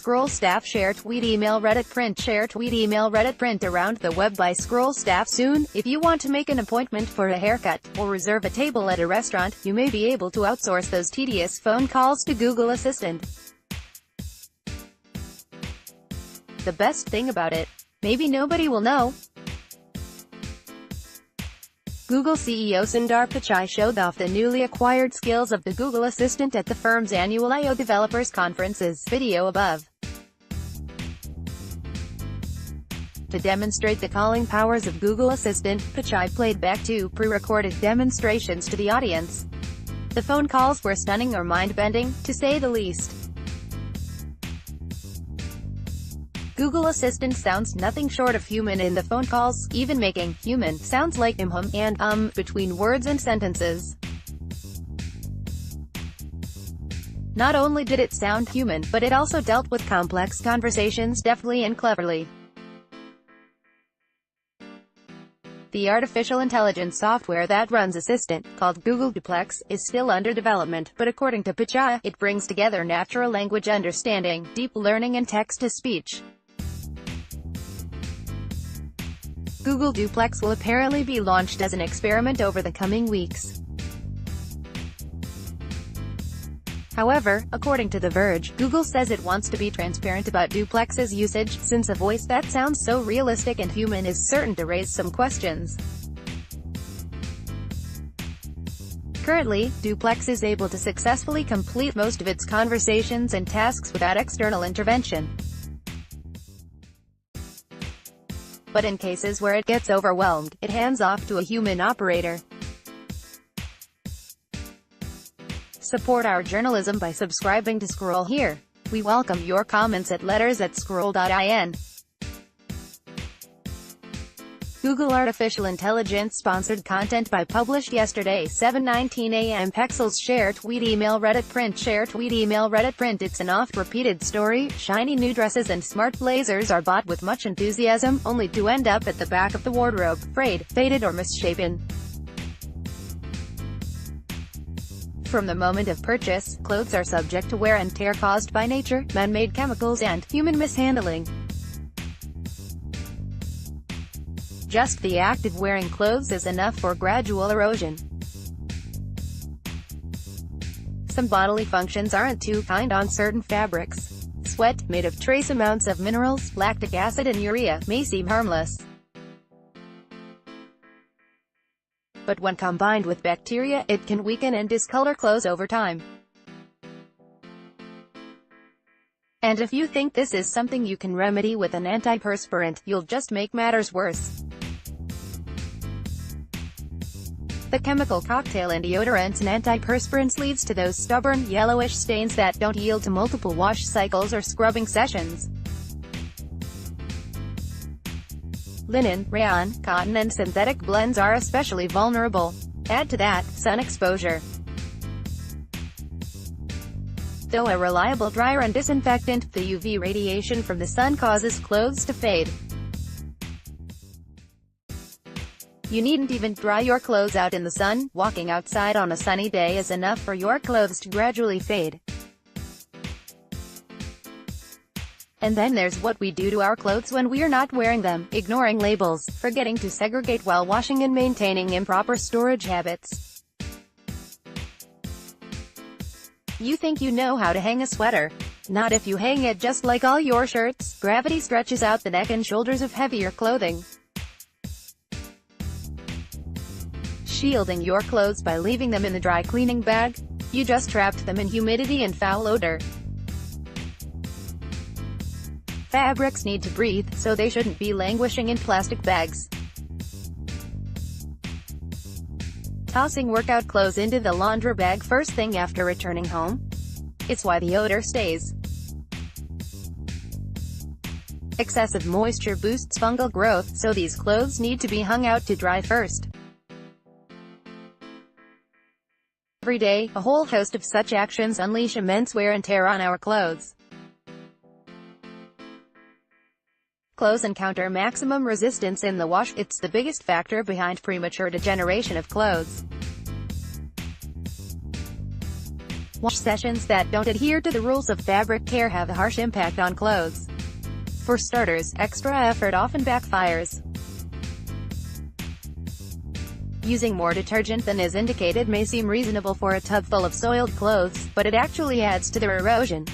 Scroll staff share tweet email Reddit print share tweet email Reddit print around the web by Scroll staff soon. If you want to make an appointment for a haircut, or reserve a table at a restaurant, you may be able to outsource those tedious phone calls to Google Assistant. The best thing about it? Maybe nobody will know. Google CEO Sundar Pichai showed off the newly acquired skills of the Google Assistant at the firm's annual I/O Developers Conferences. Video above. To demonstrate the calling powers of Google Assistant, Pichai played back 2 pre-recorded demonstrations to the audience. The phone calls were stunning or mind-bending, to say the least. Google Assistant sounds nothing short of human in the phone calls, even making human sounds like and between words and sentences. Not only did it sound human, but it also dealt with complex conversations deftly and cleverly. The artificial intelligence software that runs Assistant, called Google Duplex, is still under development, but according to Pichai, it brings together natural language understanding, deep learning and text-to-speech. Google Duplex will apparently be launched as an experiment over the coming weeks. However, according to The Verge, Google says it wants to be transparent about Duplex's usage, since a voice that sounds so realistic and human is certain to raise some questions. Currently, Duplex is able to successfully complete most of its conversations and tasks without external intervention. But in cases where it gets overwhelmed, it hands off to a human operator. Support our journalism by subscribing to Scroll here. We welcome your comments at letters@scroll.in. Google Artificial Intelligence sponsored content by published yesterday 7:19 a.m. Pexels share tweet email Reddit print share tweet email Reddit print. It's an oft-repeated story. Shiny new dresses and smart blazers are bought with much enthusiasm, only to end up at the back of the wardrobe, frayed, faded or misshapen. From the moment of purchase, clothes are subject to wear and tear caused by nature, man-made chemicals and human mishandling. Just the act of wearing clothes is enough for gradual erosion. Some bodily functions aren't too kind on certain fabrics. Sweat, made of trace amounts of minerals, lactic acid and urea, may seem harmless. But when combined with bacteria, it can weaken and discolor clothes over time. And if you think this is something you can remedy with an antiperspirant, you'll just make matters worse. The chemical cocktail in deodorants and antiperspirants leads to those stubborn, yellowish stains that don't yield to multiple wash cycles or scrubbing sessions. Linen, rayon, cotton and synthetic blends are especially vulnerable. Add to that, sun exposure. Though a reliable dryer and disinfectant, the UV radiation from the sun causes clothes to fade. You needn't even dry your clothes out in the sun. Walking outside on a sunny day is enough for your clothes to gradually fade. And then there's what we do to our clothes when we're not wearing them, ignoring labels, forgetting to segregate while washing and maintaining improper storage habits. You think you know how to hang a sweater? Not if you hang it just like all your shirts. Gravity stretches out the neck and shoulders of heavier clothing, shielding your clothes by leaving them in the dry cleaning bag. You just trapped them in humidity and foul odor. Fabrics need to breathe, so they shouldn't be languishing in plastic bags. Tossing workout clothes into the laundry bag first thing after returning home? It's why the odor stays. Excessive moisture boosts fungal growth, so these clothes need to be hung out to dry first. Every day, a whole host of such actions unleash immense wear and tear on our clothes. Clothes encounter maximum resistance in the wash. It's the biggest factor behind premature degeneration of clothes. Wash sessions that don't adhere to the rules of fabric care have a harsh impact on clothes. For starters, extra effort often backfires. Using more detergent than is indicated may seem reasonable for a tub full of soiled clothes, but it actually adds to their erosion.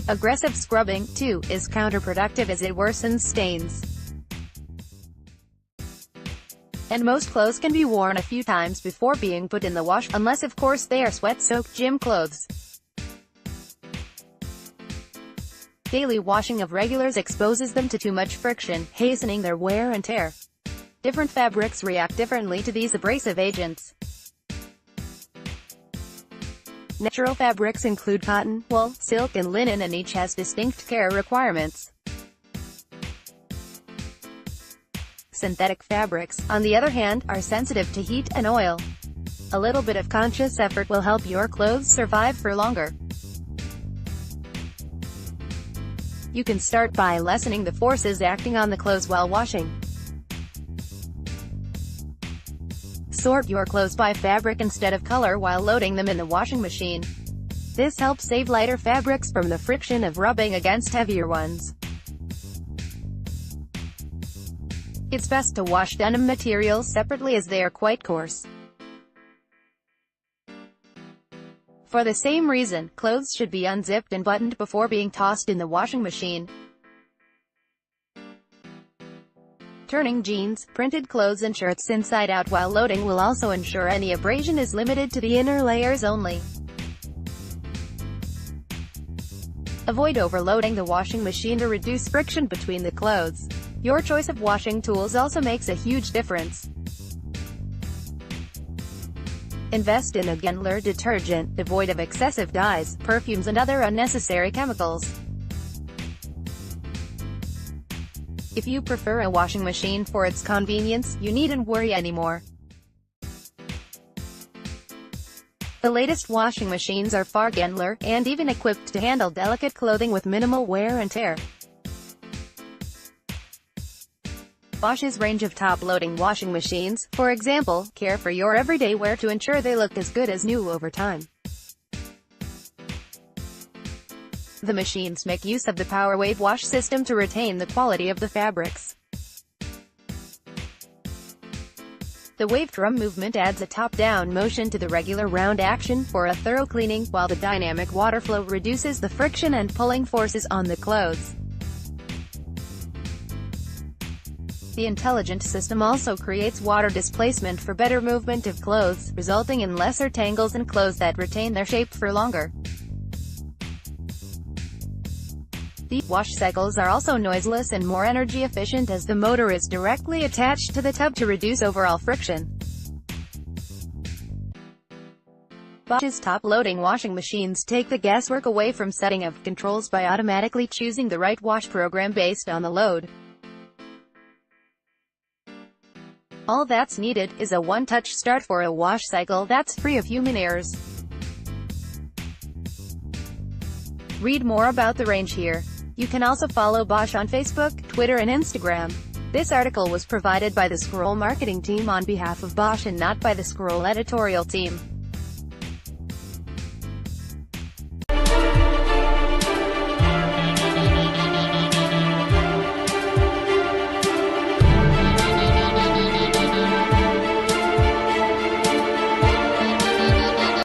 Aggressive scrubbing, too, is counterproductive as it worsens stains. And most clothes can be worn a few times before being put in the wash, unless of course they are sweat-soaked gym clothes. Daily washing of regulars exposes them to too much friction, hastening their wear and tear. Different fabrics react differently to these abrasive agents. Natural fabrics include cotton, wool, silk and linen, and each has distinct care requirements. Synthetic fabrics, on the other hand, are sensitive to heat and oil. A little bit of conscious effort will help your clothes survive for longer. You can start by lessening the forces acting on the clothes while washing. Sort your clothes by fabric instead of color while loading them in the washing machine. This helps save lighter fabrics from the friction of rubbing against heavier ones. It's best to wash denim materials separately as they are quite coarse. For the same reason, clothes should be unzipped and buttoned before being tossed in the washing machine. Turning jeans, printed clothes and shirts inside out while loading will also ensure any abrasion is limited to the inner layers only. Avoid overloading the washing machine to reduce friction between the clothes. Your choice of washing tools also makes a huge difference. Invest in a Gendler detergent, devoid of excessive dyes, perfumes and other unnecessary chemicals. If you prefer a washing machine for its convenience, you needn't worry anymore. The latest washing machines are far Gendler, and even equipped to handle delicate clothing with minimal wear and tear. Bosch's range of top-loading washing machines, for example, care for your everyday wear to ensure they look as good as new over time. The machines make use of the PowerWave wash system to retain the quality of the fabrics. The wave drum movement adds a top-down motion to the regular round action for a thorough cleaning, while the dynamic water flow reduces the friction and pulling forces on the clothes. The intelligent system also creates water displacement for better movement of clothes, resulting in lesser tangles and clothes that retain their shape for longer. The wash cycles are also noiseless and more energy efficient as the motor is directly attached to the tub to reduce overall friction. Bosch's top-loading washing machines take the guesswork away from setting of controls by automatically choosing the right wash program based on the load. All that's needed is a one-touch start for a wash cycle that's free of human errors. Read more about the range here. You can also follow Bosch on Facebook, Twitter and Instagram. This article was provided by the Scroll marketing team on behalf of Bosch and not by the Scroll editorial team.